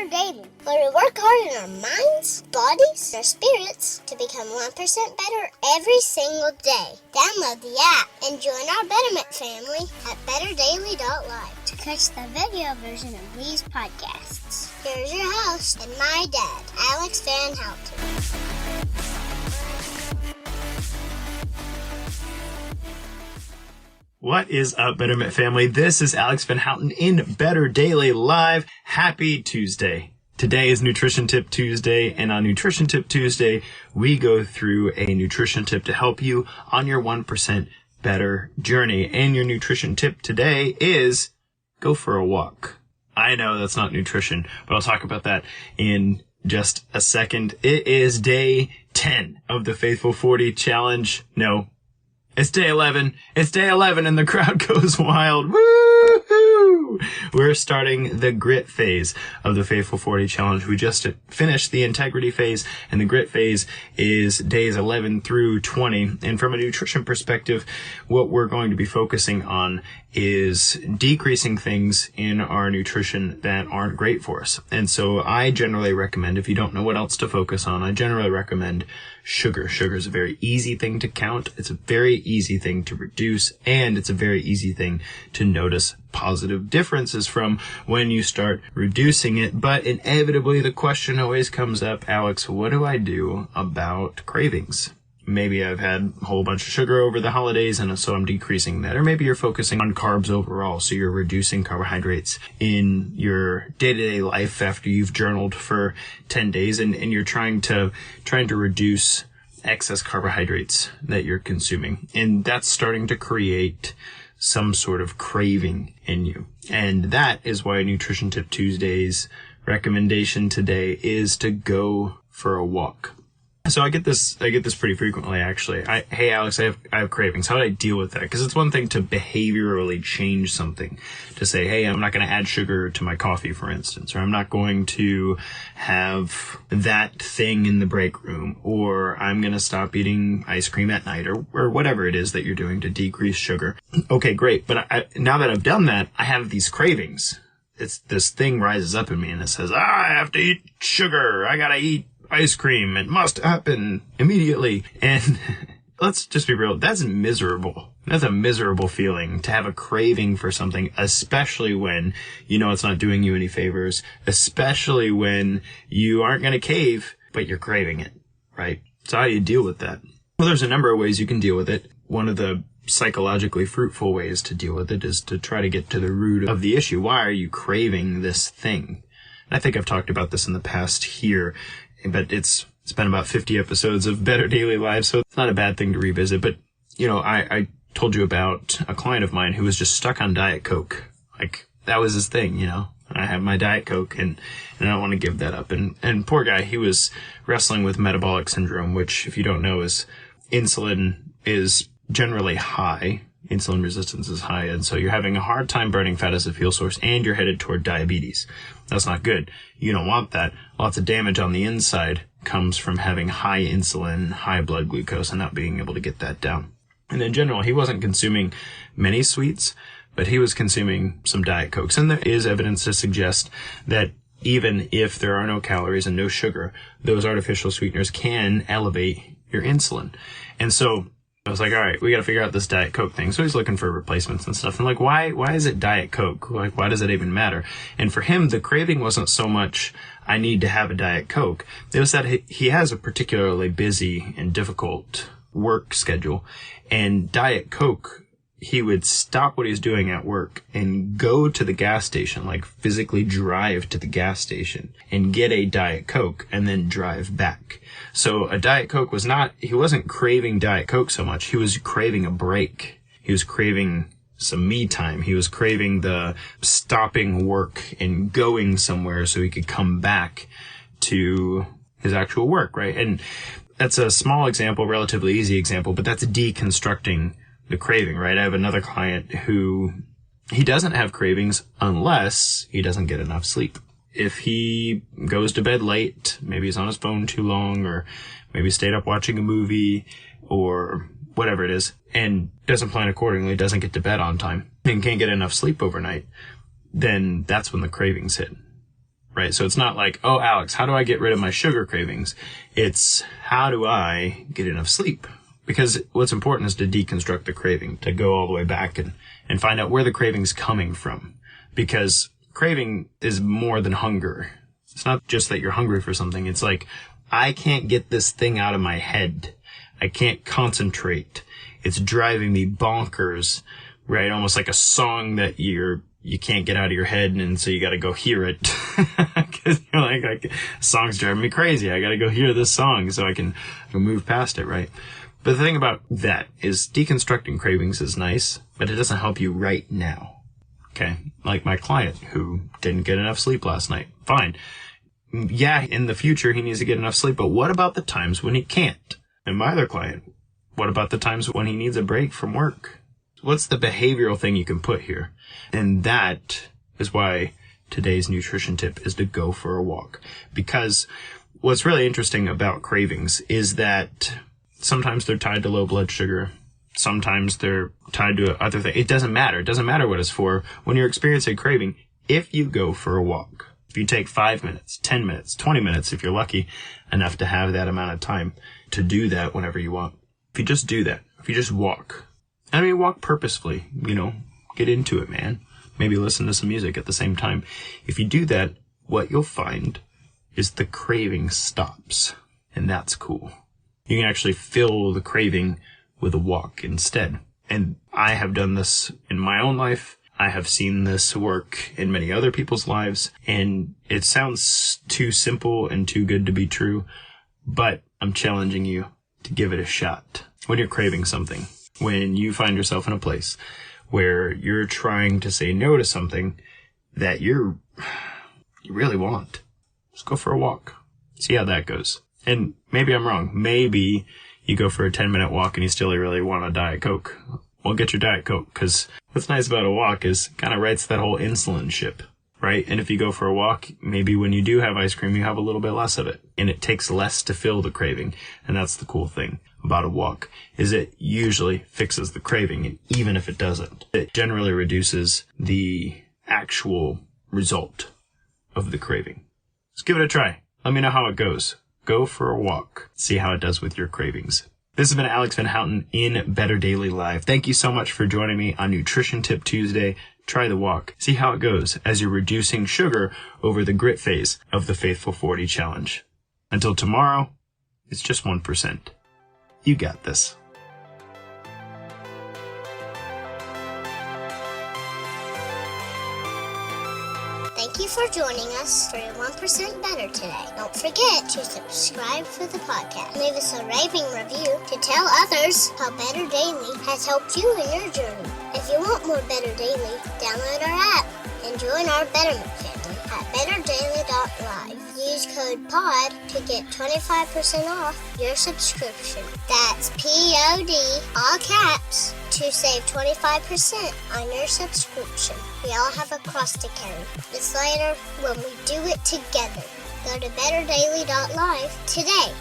better daily, where we work hard in our minds, bodies, and our spirits to become 1% better every single day. Download the app and join our Betterment family at betterdaily.live to catch the video version of these podcasts. Here's your host and my dad, Alex Van Houten. What is up, Betterment family? This is Alex Van Houten in Better Daily Live. Happy Tuesday. Today is Nutrition Tip Tuesday, and on Nutrition Tip Tuesday, we go through a nutrition tip to help you on your 1% better journey. And your nutrition tip today is go for a walk. I know that's not nutrition, but I'll talk about that in just a second. It is day 10 of the Faithful 40 Challenge. No. It's day 11. It's day 11 and the crowd goes wild. Woo-hoo! We're starting the grit phase of the Faithful 40 Challenge. We just finished the integrity phase, and the grit phase is days 11 through 20. And from a nutrition perspective, what we're going to be focusing on is decreasing things in our nutrition that aren't great for us. And so I generally recommend, if you don't know what else to focus on, I generally recommend sugar. Sugar is a very easy thing to count. It's a very easy thing to reduce, and it's a very easy thing to notice positive differences from when you start reducing it. But inevitably the question always comes up, Alex, what do I do about cravings? Maybe I've had a whole bunch of sugar over the holidays, and so I'm decreasing that. Or maybe you're focusing on carbs overall, so you're reducing carbohydrates in your day-to-day life after you've journaled for 10 days, and you're trying to reduce excess carbohydrates that you're consuming. And that's starting to create some sort of craving in you. And that is why Nutrition Tip Tuesday's recommendation today is to go for a walk. So I get this pretty frequently, actually. Hey, Alex, I have cravings. How do I deal with that? Because it's one thing to behaviorally change something, to say, hey, I'm not going to add sugar to my coffee, for instance, or I'm not going to have that thing in the break room, or I'm going to stop eating ice cream at night, or whatever it is that you're doing to decrease sugar. Okay, great. But now that I've done that, I have these cravings. This thing rises up in me and it says, I have to eat sugar. I got to eat ice cream. It must happen immediately. And let's just be real. That's miserable. That's a miserable feeling to have a craving for something, especially when you know it's not doing you any favors, especially when you aren't going to cave, but you're craving it, right? So how do you deal with that? Well, there's a number of ways you can deal with it. One of the psychologically fruitful ways to deal with it is to try to get to the root of the issue. Why are you craving this thing? And I think I've talked about this in the past here, but it's been about 50 episodes of Better Daily Live, so it's not a bad thing to revisit. But, you know, I told you about a client of mine who was just stuck on Diet Coke. Like, that was his thing, you know. I have my Diet Coke, and I don't want to give that up. And poor guy, he was wrestling with metabolic syndrome, which, if you don't know, is insulin is generally high. Insulin resistance is high, and so you're having a hard time burning fat as a fuel source, and you're headed toward diabetes. That's not good. You don't want that. Lots of damage on the inside comes from having high insulin, high blood glucose, and not being able to get that down. And in general, he wasn't consuming many sweets, but he was consuming some Diet Cokes. And there is evidence to suggest that even if there are no calories and no sugar, those artificial sweeteners can elevate your insulin. And so I was like, all right, we got to figure out this Diet Coke thing. So he's looking for replacements and stuff. And like, why is it Diet Coke? Like, why does it even matter? And for him, the craving wasn't so much, I need to have a Diet Coke. It was that he has a particularly busy and difficult work schedule. And Diet Coke, he would stop what he's doing at work and go to the gas station, like physically drive to the gas station and get a Diet Coke and then drive back. So a Diet Coke was he wasn't craving Diet Coke so much. He was craving a break. He was craving some me time. He was craving the stopping work and going somewhere so he could come back to his actual work, right? And that's a small example, relatively easy example, but that's deconstructing the craving, right? I have another client who he doesn't have cravings unless he doesn't get enough sleep. If he goes to bed late, maybe he's on his phone too long, or maybe stayed up watching a movie, or whatever it is, and doesn't plan accordingly, doesn't get to bed on time, and can't get enough sleep overnight, then that's when the cravings hit, right? So it's not like, oh, Alex, how do I get rid of my sugar cravings? It's how do I get enough sleep? Because what's important is to deconstruct the craving, to go all the way back and find out where the craving's coming from. Because craving is more than hunger. It's not just that you're hungry for something. It's like, I can't get this thing out of my head. I can't concentrate. It's driving me bonkers, right? Almost like a song that you can't get out of your head, and so you gotta go hear it. Cause you're like, song's driving me crazy. I gotta go hear this song so I can move past it, right? But the thing about that is deconstructing cravings is nice, but it doesn't help you right now. Okay? Like my client who didn't get enough sleep last night. Fine. Yeah, in the future he needs to get enough sleep, but what about the times when he can't? And my other client, what about the times when he needs a break from work? What's the behavioral thing you can put here? And that is why today's nutrition tip is to go for a walk. Because what's really interesting about cravings is that sometimes they're tied to low blood sugar. Sometimes they're tied to other things. It doesn't matter. It doesn't matter what it's for. When you're experiencing craving, if you go for a walk, if you take 5 minutes, 10 minutes, 20 minutes, if you're lucky enough to have that amount of time to do that whenever you want. If you just do that, if you just walk, I mean, walk purposefully, get into it, man. Maybe listen to some music at the same time. If you do that, what you'll find is the craving stops. And that's cool. You can actually fill the craving with a walk instead. And I have done this in my own life. I have seen this work in many other people's lives. And it sounds too simple and too good to be true. But I'm challenging you to give it a shot. When you're craving something, when you find yourself in a place where you're trying to say no to something that you really want, just go for a walk. See how that goes. And maybe I'm wrong. Maybe you go for a 10-minute walk and you still really want a Diet Coke. Well, get your Diet Coke, because what's nice about a walk is kind of rights that whole insulin ship, right? And if you go for a walk, maybe when you do have ice cream, you have a little bit less of it. And it takes less to fill the craving. And that's the cool thing about a walk, is it usually fixes the craving. And even if it doesn't, it generally reduces the actual result of the craving. Let's give it a try. Let me know how it goes. Go for a walk. See how it does with your cravings. This has been Alex Van Houten in Better Daily Live. Thank you so much for joining me on Nutrition Tip Tuesday. Try the walk. See how it goes as you're reducing sugar over the grit phase of the Faithful 40 Challenge. Until tomorrow, it's just 1%. You got this. Thank you for joining us for 1% Better today. Don't forget to subscribe for the podcast. Leave us a raving review to tell others how Better Daily has helped you in your journey. If you want more Better Daily, download our app and join our Betterment family at betterdaily.live. Use code POD to get 25% off your subscription. That's POD, all caps, to save 25% on your subscription. We all have a cross to carry. It's lighter when we do it together. Go to betterdaily.live today.